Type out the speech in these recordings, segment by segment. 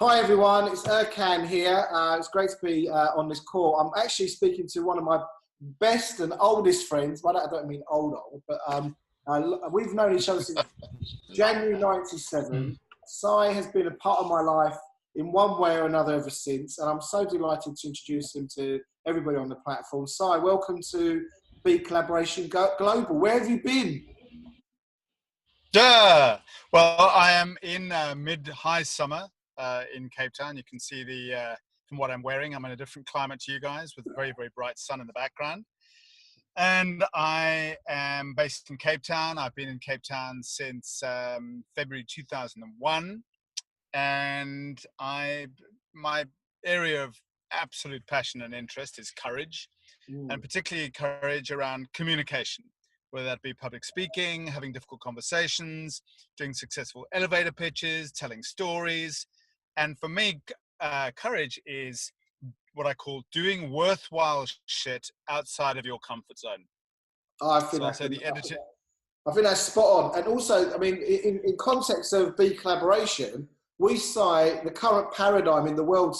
Hi everyone, it's Erkan here. It's great to be on this call. I'm actually speaking to one of my best and oldest friends. Well, I don't mean old, but we've known each other since January '97. Sai has been a part of my life in one way or another ever since, and I'm so delighted to introduce him to everybody on the platform. Sai, welcome to BeCollaboration Global. Where have you been? Duh. Well, I am in mid-high summer in Cape Town. You can see from what I'm wearing, I'm in a different climate to you guys with very, very bright sun in the background. And I am based in Cape Town. I've been in Cape Town since February 2001. And my area of absolute passion and interest is courage, and particularly courage around communication, whether that be public speaking, having difficult conversations, doing successful elevator pitches, telling stories. And for me, courage is what I call doing worthwhile shit outside of your comfort zone. I think that's spot on. And also, I mean, in context of BeCollaboration, we cite the current paradigm in the world,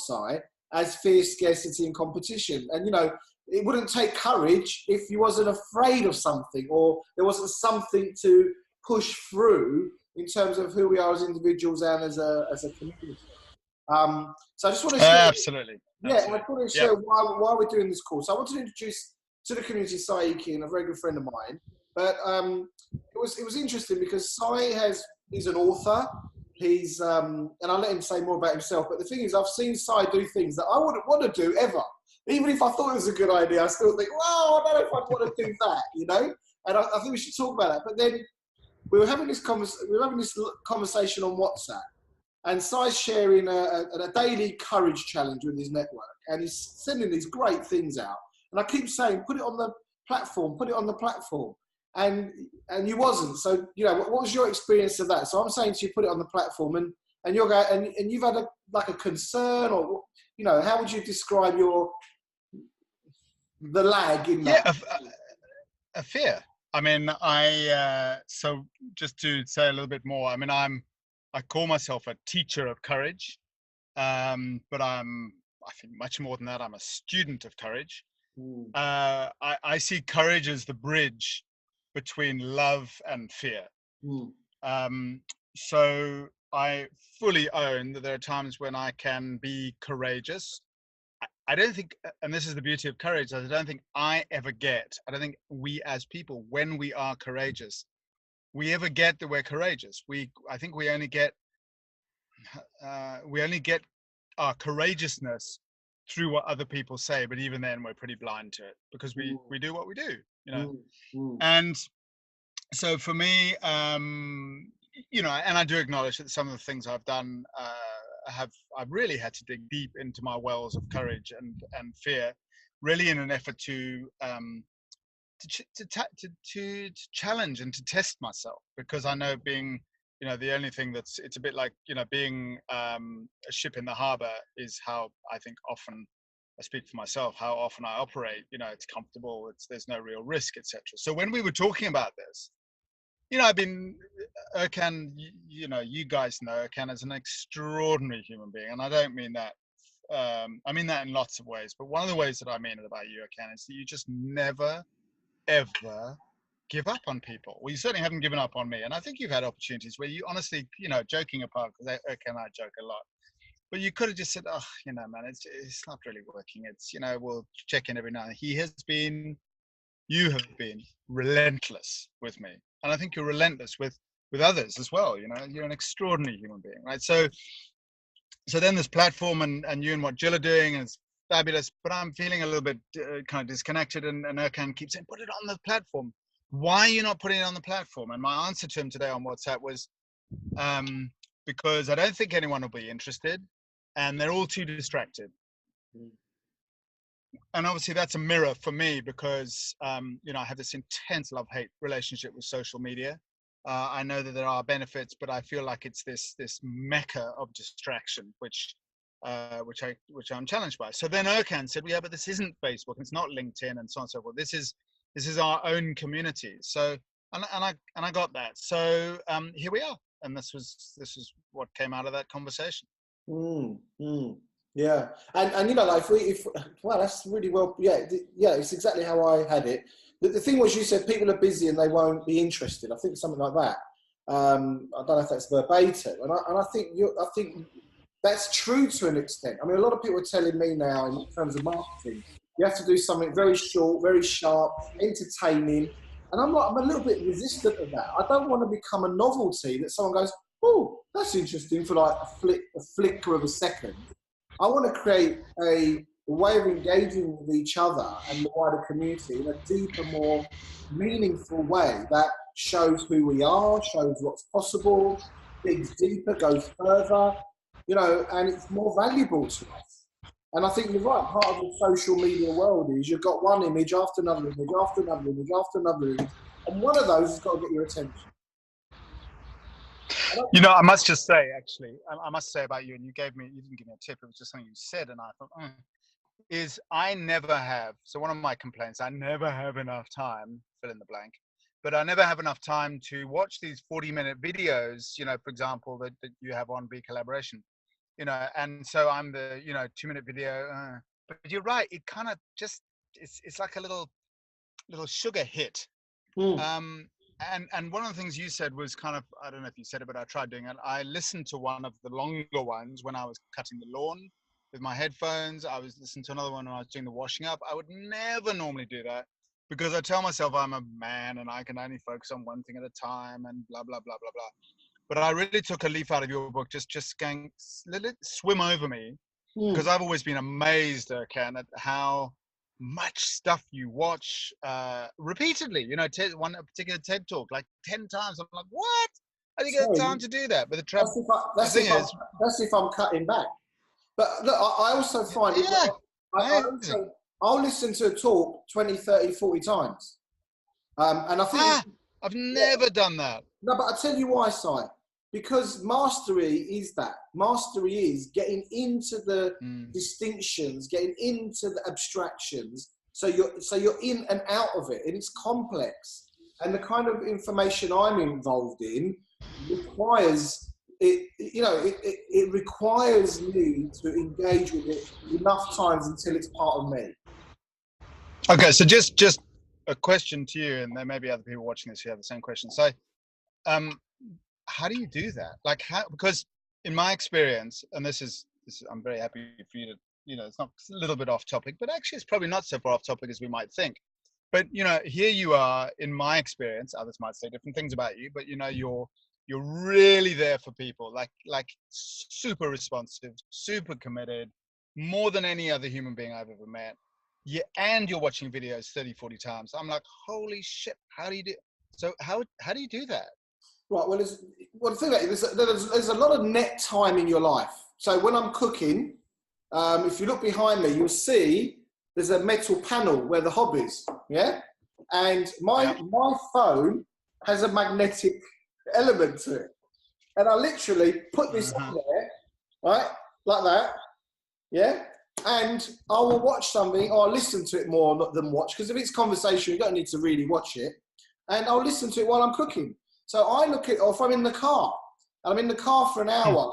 as fear, scarcity, and competition. And, you know, it wouldn't take courage if you wasn't afraid of something or there wasn't something to push through in terms of who we are as individuals and as a community. So I just want to share. Absolutely. Yeah, I want to share why we're doing this call. So I wanted to introduce to the community Sai Ekin, a very good friend of mine. But it was interesting because Sai he's an author. He's and I'll let him say more about himself. But the thing is, I've seen Sai do things that I wouldn't want to do ever. Even if I thought it was a good idea, I still think, well, I don't know if I'd want to do that, you know. And I think we should talk about that. But then we were having this conversation on WhatsApp, and Sai's sharing a daily courage challenge with his network, and he's sending these great things out. And I keep saying, put it on the platform, and you wasn't. So, you know, what was your experience of that? So I'm saying to you, put it on the platform, and you're going, and you've had a concern, or, you know, how would you describe the lag in that? Yeah, a fear. I mean, so just to say a little bit more, I mean, I call myself a teacher of courage, but I think much more than that. I'm a student of courage. I see courage as the bridge between love and fear. So I fully own that there are times when I can be courageous. I don't think, and this is the beauty of courage, I don't think I don't think we as people, when we are courageous, we ever get that we're courageous. I think we only get our courageousness through what other people say, but even then we're pretty blind to it because we do what we do, you know. And so for me, you know, and I do acknowledge that some of the things I've done I've really had to dig deep into my wells of courage and fear, really in an effort to challenge and to test myself, because I know being, you know, the only thing it's a bit like, you know, being a ship in the harbor is how I think often, I speak for myself, how often I operate. You know, it's comfortable, there's no real risk, etc. So when we were talking about this, you know, Erkan, you know, you guys know Erkan is an extraordinary human being, and I don't mean that. I mean that in lots of ways, but one of the ways that I mean it about you, Erkan, is that you just never, ever give up on people. Well, you certainly haven't given up on me, and I think you've had opportunities where you honestly, you know, joking apart, because Erkan and I joke a lot, but you could have just said, oh, you know, man, it's not really working. It's, you know, we'll check in every now and then. You have been relentless with me. And I think you're relentless with others as well. You know, you're an extraordinary human being, right? So then this platform and you and what Jill are doing is fabulous, but I'm feeling a little bit kind of disconnected, and Erkan keeps saying, put it on the platform. Why are you not putting it on the platform? And my answer to him today on WhatsApp was, because I don't think anyone will be interested, and they're all too distracted. And obviously that's a mirror for me, because you know, I have this intense love-hate relationship with social media. I know that there are benefits, but I feel like it's this mecca of distraction, which I'm challenged by. So then Erkan said, well, yeah, but this isn't Facebook, it's not LinkedIn, and so on and so forth. This is our own community. So and I got that. So here we are, and this was what came out of that conversation. Mm, mm, yeah, and you know, like if well, that's really well, yeah, yeah, it's exactly how I had it. The thing was, you said people are busy and they won't be interested. I think something like that. I don't know if that's verbatim, and I think that's true to an extent. I mean, a lot of people are telling me now in terms of marketing, you have to do something very short, very sharp, entertaining, and I'm a little bit resistant of that. I don't want to become a novelty that someone goes, oh, that's interesting for like a flicker of a second. I want to create a way of engaging with each other and the wider community in a deeper, more meaningful way that shows who we are, shows what's possible, digs deeper, goes further, you know, and it's more valuable to us. And I think you're right. Part of the social media world is you've got one image after another image after another image after another image, and one of those has got to get your attention. You know, I must just say, actually, I must say about you, and you didn't give me a tip. It was just something you said, and I thought, is I never have. So one of my complaints, I never have enough time, fill in the blank, but I never have enough time to watch these 40-minute videos, you know, for example, that you have on BeCollaboration, you know, and so I'm the, you know, 2-minute video. But you're right. It kind of just, it's like a little sugar hit. Mm. And one of the things you said was kind of, I don't know if you said it, but I tried doing it. I listened to one of the longer ones when I was cutting the lawn with my headphones. I was listening to another one when I was doing the washing up. I would never normally do that because I tell myself I'm a man and I can only focus on one thing at a time and blah, blah, blah, blah, blah. But I really took a leaf out of your book, just going, let it swim over me, because I've always been amazed, Ken, at how much stuff you watch repeatedly. You know, one particular TED talk like 10 times. I'm like, what? How do you get Sorry, time to do that? But the that's thing is, if I'm cutting back. But look, I also find it. yeah, I amazing. also, I'll listen to a talk 20, 30, 40 times. And I think, I've yeah, never done that. no, but I tell you why, Si. Because mastery is that. Mastery is getting into the distinctions, getting into the abstractions. So you're in and out of it, and it's complex. And the kind of information I'm involved in requires it. You know, it requires me to engage with it enough times until it's part of me. Okay, so just a question to you, and there may be other people watching this who have the same question. So, how do you do that? Like, how? Because in my experience, and this is I'm very happy for you to, you know, it's a little bit off topic, but actually it's probably not so far off topic as we might think. But you know, here you are. In my experience, others might say different things about you, but you know, you're really there for people, like super responsive, super committed, more than any other human being I've ever met. Yeah, and you're watching videos 30, 40 times. I'm like, holy shit, how do you do? So how do you do that? Right. Well, the thing is, there's a lot of net time in your life. So when I'm cooking, if you look behind me, you'll see there's a metal panel where the hob is. Yeah, and my phone has a magnetic element to it, and I literally put this on there, right, like that. Yeah. And I will watch something or I'll listen to it more than watch, because if it's conversation, you don't need to really watch it. And I'll listen to it while I'm cooking. So I look at, or if I'm in the car, and I'm in the car for an hour,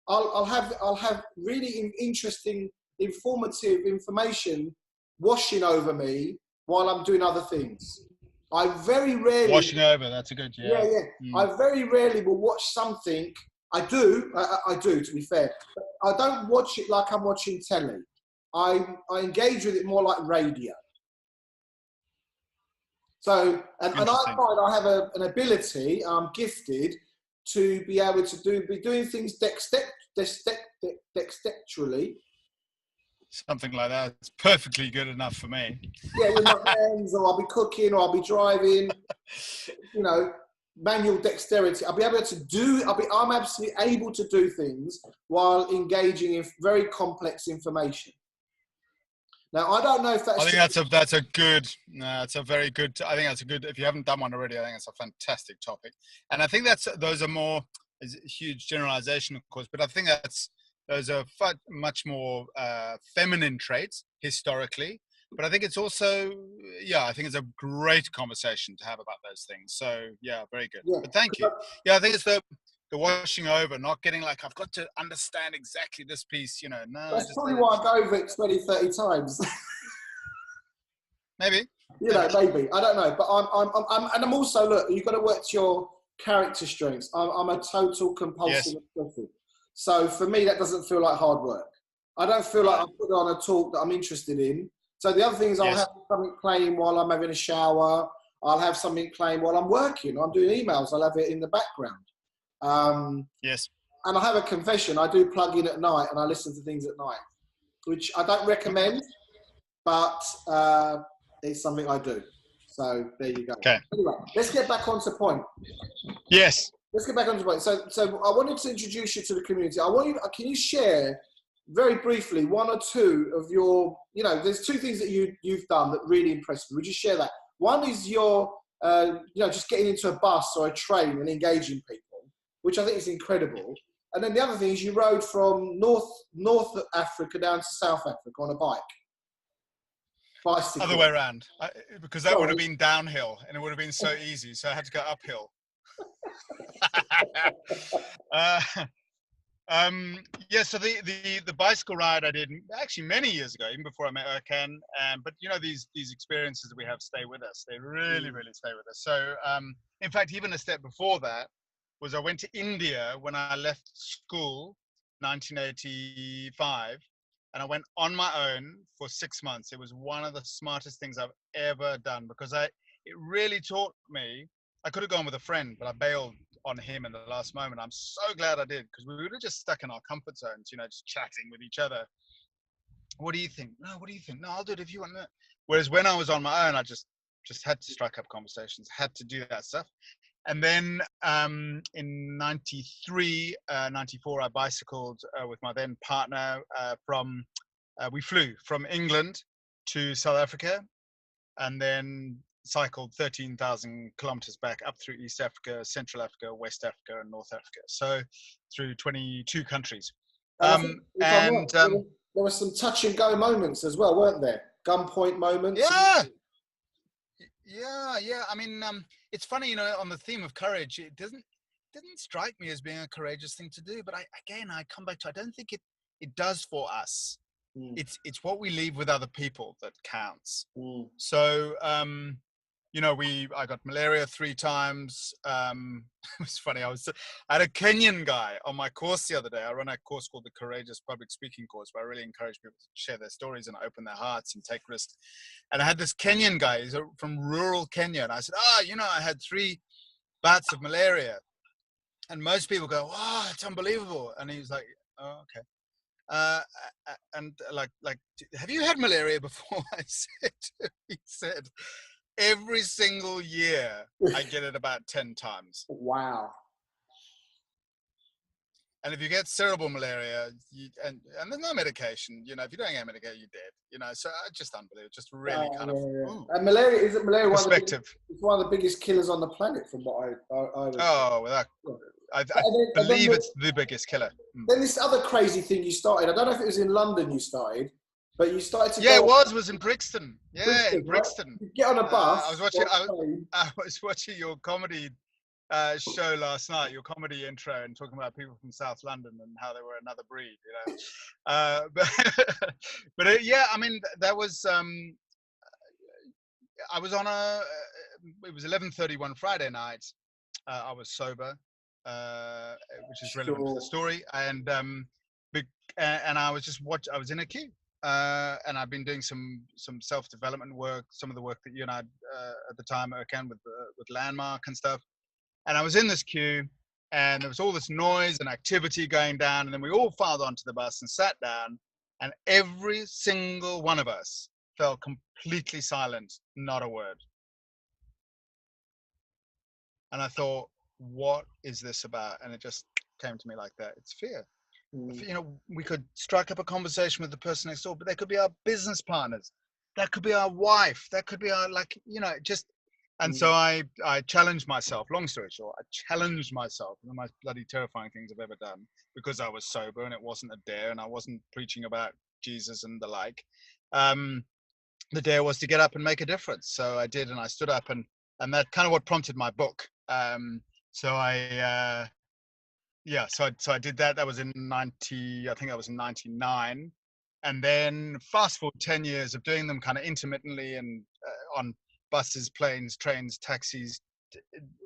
I'll have really interesting, informative information washing over me while I'm doing other things. I very rarely Washing over. That's a good, yeah. I very rarely will watch something. I do, to be fair. But I don't watch it like I'm watching telly. I engage with it more like radio. So, and I find I have an ability, I'm gifted to be able to be doing things dexterally. Something like that. It's perfectly good enough for me. Yeah, with my hands, or I'll be cooking, or I'll be driving, you know, manual dexterity. I'm absolutely able to do things while engaging in very complex information. Now, I don't know if that's... I think that's a good, it's a very good, I think that's a good, if you haven't done one already, I think it's a fantastic topic. And I think those are more, is a huge generalization, of course, but I think those are much more feminine traits historically. But I think it's also, I think it's a great conversation to have about those things. So, yeah, very good. Yeah. But thank you. Yeah, I think it's go the washing over, not getting like, I've got to understand exactly this piece, you know. No, That's just probably let it why I flow. go over it 20, 30 times. Maybe. You know, maybe. I don't know. But and I'm also, look, you've got to work to your character strengths. I'm a total compulsive Yes. obsessive. So for me, that doesn't feel like hard work. I don't feel like Right. I'm putting on a talk that I'm interested in. So the other thing is I'll Yes. have something playing while I'm having a shower. I'll have something playing while I'm working. I'm doing emails. I'll have it in the background. Yes. And I have a confession. I do plug in at night and I listen to things at night, which I don't recommend, but it's something I do. So there you go. Okay. Anyway, let's get back onto point. Yes. Let's get back onto point. So I wanted to introduce you to the community. Can you share very briefly one or two of your, there's two things that you've done that really impressed me. Would you share that? One is your, just getting into a bus or a train and engaging people, which I think is incredible. And then the other thing is you rode from North Africa down to South Africa on a bike. Bicycle. Other way around, because that would have been downhill and it would have been so easy. So I had to go uphill. So the bicycle ride I did actually many years ago, even before I met Erkan. But these experiences that we have stay with us. They really, really stay with us. So in fact, even a step before that was I went to India when I left school, 1985. And I went on my own for 6 months. It was one of the smartest things I've ever done because it really taught me. I could have gone with a friend, but I bailed on him in the last moment. I'm so glad I did because we would have just stuck in our comfort zones, just chatting with each other. What do you think? No, what do you think? No, I'll do it if you want. Whereas when I was on my own, I just had to strike up conversations, had to do that stuff. And then in 93, 94, I bicycled with my then partner we flew from England to South Africa and then cycled 13,000 kilometers back up through East Africa, Central Africa, West Africa, and North Africa. So through 22 countries. There were some touch and go moments as well, weren't there? Gunpoint moments. Yeah. I mean, it's funny, on the theme of courage, it didn't strike me as being a courageous thing to do. But I come back to, I don't think it does for us. It's what we leave with other people that counts. So, I got malaria 3 times. It was funny. I had a Kenyan guy on my course the other day. I run a course called the Courageous Public Speaking course, where I really encourage people to share their stories and open their hearts and take risks. And I had this Kenyan guy. He's from rural Kenya. And I said, I had 3 bouts of malaria. And most people go, "Oh, it's unbelievable." And he was like, "Oh, okay." And like, have you had malaria before? He said, every single year I get it about 10 times. Wow. And if you get cerebral malaria, and there's no medication, if you don't get medication, you're dead. So just unbelievable, just really kind of. And malaria, is it malaria perspective? It's one of the biggest killers on the planet, from what I believe it's the biggest killer. Then this other crazy thing you started, I don't know if it was in London you started, but you started to it was in Brixton. Yeah, in Brixton. Right? You get on a bus. I was watching your comedy show last night, your comedy intro, and talking about people from South London and how they were another breed, but I mean, that was I was on it was 11:30 one Friday night. I was sober, which is relevant to the story, and I was I was in a queue, and I've been doing some self-development work, some of the work that you and I at the time, Erkan, with Landmark and stuff. And I was in this queue, and there was all this noise and activity going down, and then we all filed onto the bus and sat down, and every single one of us fell completely silent, not a word. And I thought, what is this about? And it just came to me like that. It's fear. We could strike up a conversation with the person next door, but they could be our business partners. That could be our wife. That could be our, just. And so I challenged myself, long story short, I challenged myself, one of the most bloody terrifying things I've ever done, because I was sober and it wasn't a dare and I wasn't preaching about Jesus and the like. The dare was to get up and make a difference. So I did, and I stood up, and that kind of what prompted my book. So I yeah, so I did that. That was in 90, I think that was in 99. And then fast forward 10 years of doing them kind of intermittently and on buses, planes, trains, taxis,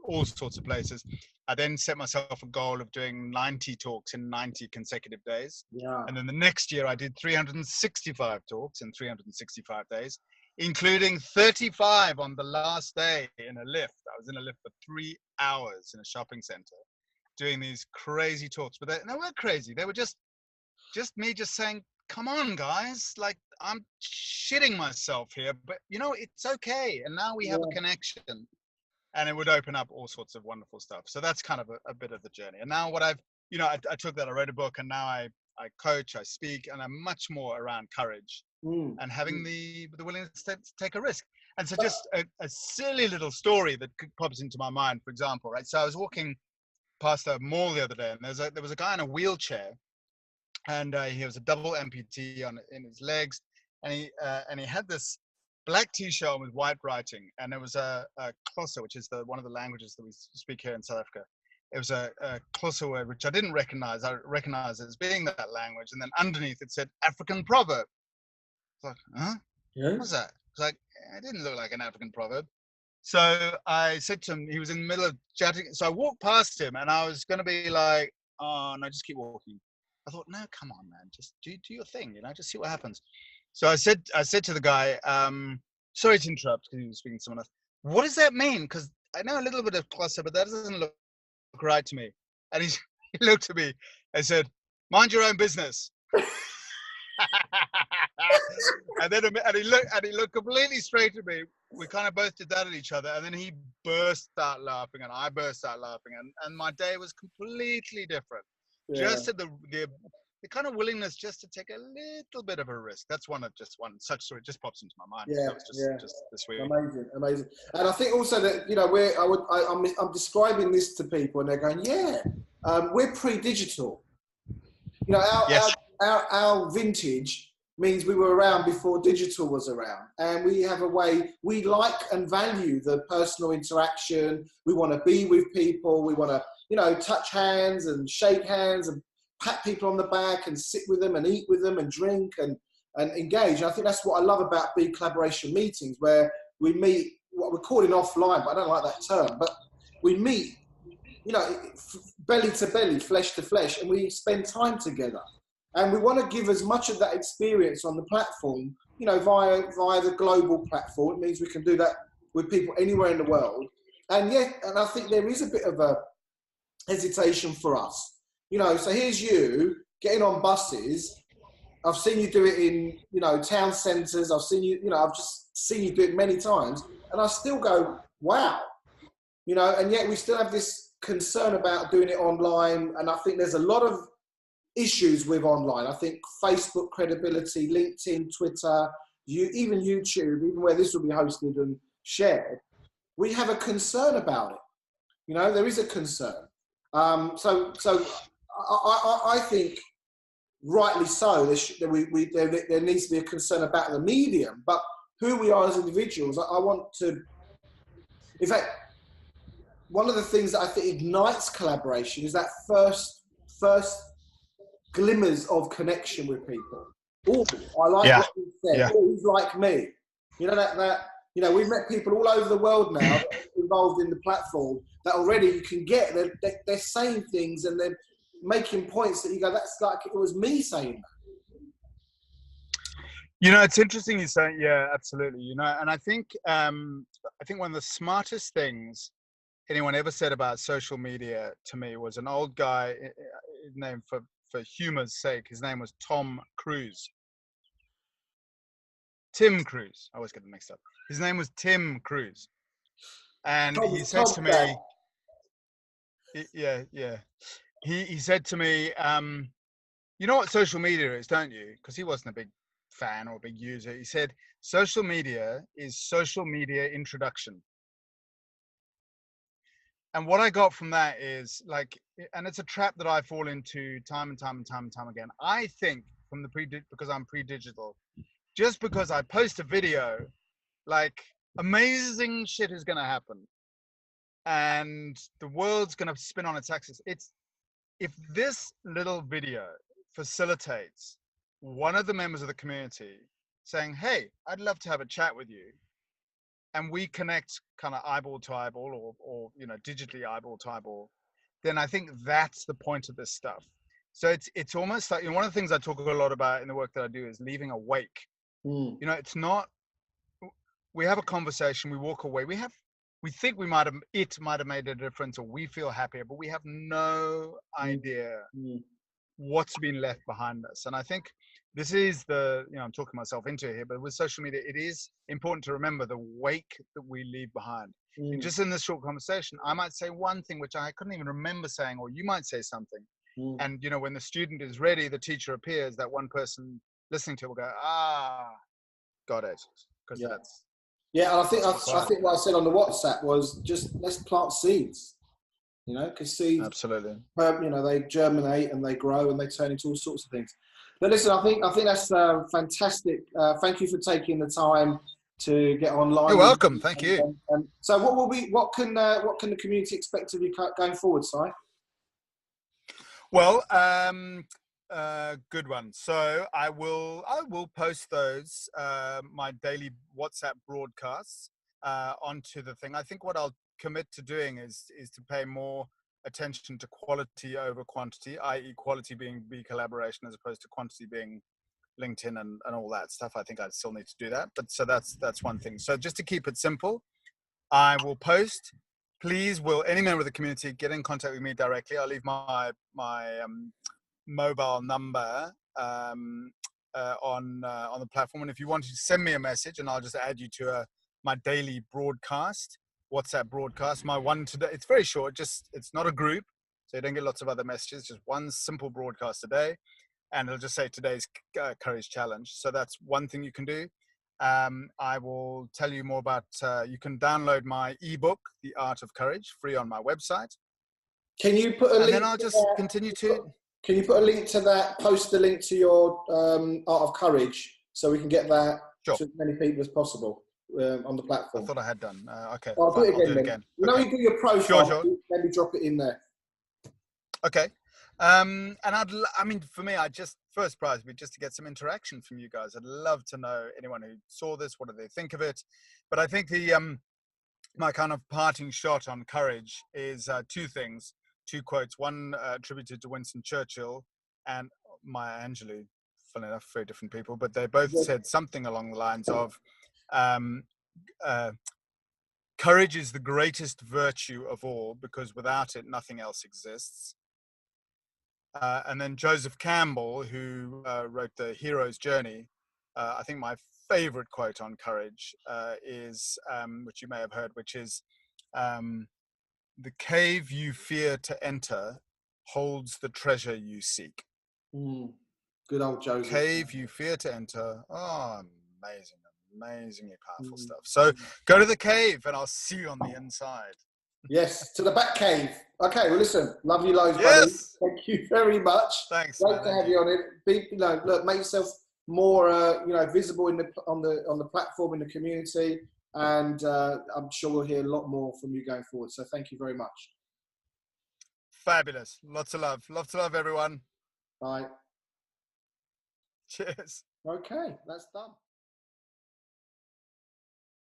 all sorts of places. I then set myself a goal of doing 90 talks in 90 consecutive days. Yeah. And then the next year I did 365 talks in 365 days, including 35 on the last day in a lift. I was in a lift for 3 hours in a shopping center doing these crazy talks, but they weren't crazy. They were just me just saying, come on, guys, like I'm shitting myself here, but you know, it's okay. And now we have a connection, and it would open up all sorts of wonderful stuff. So that's kind of a bit of the journey. And now what I've, you know, I took that, I wrote a book, and now I coach, I speak, and I'm much more around courage and having the willingness to take a risk. And so just a silly little story that pops into my mind, for example, right? So I was walking past a mall the other day, and there was a guy in a wheelchair, and he was a double amputee in his legs, and he had this black t-shirt on with white writing, and it was a Xhosa, which is one of the languages that we speak here in South Africa. It was a Xhosa word which I didn't recognize. I recognized it as being that language, and then underneath it said African proverb. I was like, huh? Yeah. What's that? It's like, it didn't look like an African proverb. So I said to him, he was in the middle of chatting. So I walked past him, and I was going to be like, oh, no, just keep walking. I thought, no, come on, man, just do your thing, you know, just see what happens. So I said to the guy, sorry to interrupt, because he was speaking to someone else. What does that mean? Because I know a little bit of Xhosa, but that doesn't look right to me. And he looked at me and said, mind your own business. and he looked completely straight at me. We kind of both did that at each other, and then he burst out laughing, and I burst out laughing, and my day was completely different. Yeah. Just the kind of willingness just to take a little bit of a risk. That's one such story just pops into my mind. Yeah, that was just this week. Amazing. And I think also that, you know, I'm describing this to people, and they're going, yeah, we're pre-digital. You know, our vintage means we were around before digital was around, and we have a way, we like and value the personal interaction. We want to be with people. We want to, you know, touch hands and shake hands and pat people on the back and sit with them and eat with them and drink and engage. And I think that's what I love about BeCollaboration meetings, where we meet, what we're calling offline, but I don't like that term, but we meet, you know, belly to belly, flesh to flesh, and we spend time together. And we want to give as much of that experience on the platform, you know, via the global platform. It means we can do that with people anywhere in the world. And I think there is a bit of a hesitation for us. You know, so here's you getting on buses. I've seen you do it in, you know, town centres. I've seen you, you know, I've just seen you do it many times. And I still go, wow. You know, and yet we still have this concern about doing it online. And I think there's a lot of issues with online. I think Facebook credibility, LinkedIn, Twitter, even YouTube, even where this will be hosted and shared, we have a concern about it. You know, there is a concern. So I think, rightly so, there needs to be a concern about the medium, but who we are as individuals. I want to, in fact, one of the things that I think ignites collaboration is that first glimmers of connection with people. Oh, I like what you said. Yeah. Oh, he's like me. You know, that you know, we've met people all over the world now involved in the platform that already you can get. They're saying things and they're making points that you go, that's like it was me saying that. You know, it's interesting you say, yeah, absolutely. You know, and I think one of the smartest things anyone ever said about social media to me was an old guy, his name for humor's sake, his name was Tom Cruise. Tim Cruise. I always get them mixed up. His name was Tim Cruise. And he said to me, he said to me, you know what social media is, don't you? Because he wasn't a big fan or a big user. He said, social media is social media introduction. And what I got from that is like, and it's a trap that I fall into time and time again. I think from because I'm pre-digital, just because I post a video, like amazing shit is going to happen and the world's going to spin on its axis. if this little video facilitates one of the members of the community saying, hey, I'd love to have a chat with you, and we connect kind of eyeball to eyeball, or you know, digitally eyeball to eyeball, then I think that's the point of this stuff. So it's almost like, you know, one of the things I talk a lot about in the work that I do is leaving a wake. You know, it's not, we have a conversation, we walk away, we think it might have made a difference, or we feel happier, but we have no idea what's been left behind us. And I think this is the, you know, I'm talking myself into it here, but with social media, it is important to remember the wake that we leave behind. And just in this short conversation, I might say one thing which I couldn't even remember saying, or you might say something. And, you know, when the student is ready, the teacher appears, that one person listening to it will go, got it. Because that's, and I think what I said on the WhatsApp was just, let's plant seeds, you know, because seeds, absolutely, you know, they germinate and they grow and they turn into all sorts of things. But listen, I think that's fantastic. Thank you for taking the time to get online. You're welcome. Thank you. So what can the community expect of you going forward, Si? Well, good one. So I will post those, my daily WhatsApp broadcasts, onto the thing. I think what I'll commit to doing is to pay more attention to quality over quantity, i.e. quality being BeCollaboration as opposed to quantity being LinkedIn and all that stuff. I think I still need to do that. But so that's one thing. So just to keep it simple, I will post. Please, will any member of the community get in contact with me directly? I'll leave my mobile number on the platform, and if you want to send me a message, and I'll just add you to my daily broadcast, WhatsApp broadcast. My one today, it's very short. It's not a group, so you don't get lots of other messages. Just one simple broadcast a day, and it'll just say today's courage challenge. So that's one thing you can do. I will tell you more about, you can download my ebook, The Art of Courage, free on my website. Can you put a link? And then I'll just continue to. Can you put a link to that, post the link to your Art of Courage, so we can get that to as many people as possible on the platform? I thought I had done. Okay. I'll do it again. You know, you do your profile, sure. maybe drop it in there. Okay. And I mean, for me, first prize would be just to get some interaction from you guys. I'd love to know anyone who saw this, what do they think of it? But I think my kind of parting shot on courage is two things, two quotes. One attributed to Winston Churchill and Maya Angelou, funny enough, very different people, but they both said something along the lines of, courage is the greatest virtue of all, because without it, nothing else exists. And then Joseph Campbell, who wrote The Hero's Journey, I think my favorite quote on courage is, which you may have heard, which is, the cave you fear to enter holds the treasure you seek. Good old Joseph. Cave you fear to enter. Oh, amazingly powerful stuff. So go to the cave and I'll see you on the inside. Yes, to the back cave. Okay, well, listen, love you loads, yes. buddy. Thank you very much. Thanks. Great to have you on it. Look, make yourself more, visible on the platform in the community, and I'm sure we'll hear a lot more from you going forward. So thank you very much. Fabulous. Lots of love. Love to love everyone. Bye. Cheers. Okay, that's done.